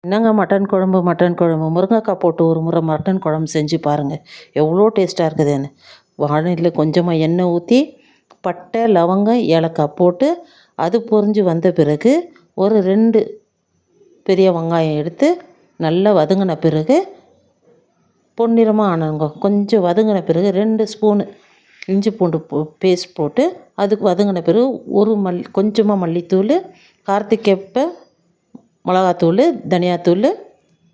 என்னங்க மட்டன் குழம்பு முருங்கைக்காய் போட்டு ஒரு முறை மட்டன் குழம்பு செஞ்சு பாருங்கள், எவ்வளோ டேஸ்ட்டாக இருக்குதுன்னு. வானலியில் கொஞ்சமாக எண்ணெய் ஊற்றி பட்டை லவங்கம் ஏலக்காய் போட்டு அது பொரிஞ்சு வந்த பிறகு ஒரு 2 பெரிய வெங்காயம் எடுத்து நல்லா வதங்கின பிறகு பொன்னிறமாக ஆனவங்க கொஞ்சம் வதங்கின பிறகு 2 ஸ்பூனு இஞ்சி பூண்டு பேஸ்ட் போட்டு அதுக்கு வதங்கின பிறகு கொஞ்சமாக மல்லித்தூள், காரத்துக்கேற்ப மிளகாத்தூள், தனியாத்தூள்,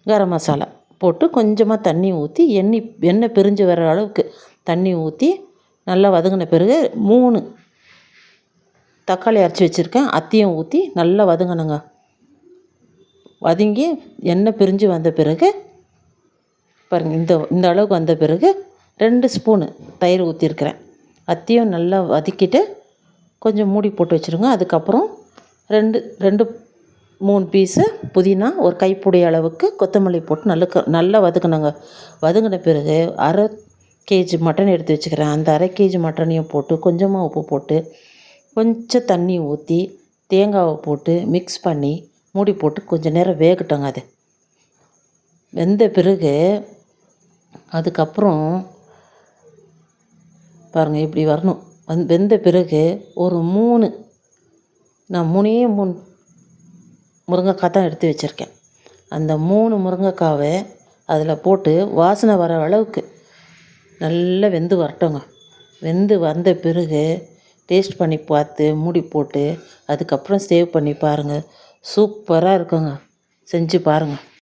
கரம் மசாலா போட்டு கொஞ்சமாக தண்ணி ஊற்றி எண்ணெய் பிரிஞ்சு வர அளவுக்கு தண்ணி ஊற்றி நல்லா வதங்கின பிறகு 3 தக்காளி அரைச்சி வச்சுருக்கேன், அதையும் ஊற்றி நல்லா வதங்கணுங்க. வதங்கி எண்ணெய் பிரிஞ்சு வந்த பிறகு பாருங்கள், இந்த அளவுக்கு வந்த பிறகு 2 ஸ்பூனு தயிர் ஊற்றிருக்கிறேன். அதையும் நல்லா வதக்கிட்டு கொஞ்சம் மூடி போட்டு வச்சுருங்க. அதுக்கப்புறம் 3 பீஸு புதினா, ஒரு கைப்பிடி அளவுக்கு கொத்தமல்லி போட்டு நல்லா வதக்கணுங்க. வதங்கின பிறகு 1/2 கேஜி மட்டன் எடுத்து வச்சுக்கிறேன். அந்த 1/2 கேஜி மட்டனையும் போட்டு கொஞ்சமாக உப்பு போட்டு கொஞ்சம் தண்ணி ஊற்றி தேங்காவை போட்டு மிக்ஸ் பண்ணி மூடி போட்டு கொஞ்சம் நேரம் வேகட்டோங்க. அது வெந்த பிறகு அதுக்கப்புறம் பாருங்கள் இப்படி வரணும். வெந்த பிறகு ஒரு 3 முருங்கைக்காய் தான் எடுத்து வச்சுருக்கேன். அந்த 3 முருங்கைக்காவை அதில் போட்டு வாசனை வர அளவுக்கு நல்லா வெந்து வரட்டோங்க. வெந்து வந்த பிறகு டேஸ்ட் பண்ணி பார்த்து மூடி போட்டு அதுக்கப்புறம் சேவ் பண்ணி பாருங்கள், சூப்பராக இருக்குங்க. செஞ்சு பாருங்கள்.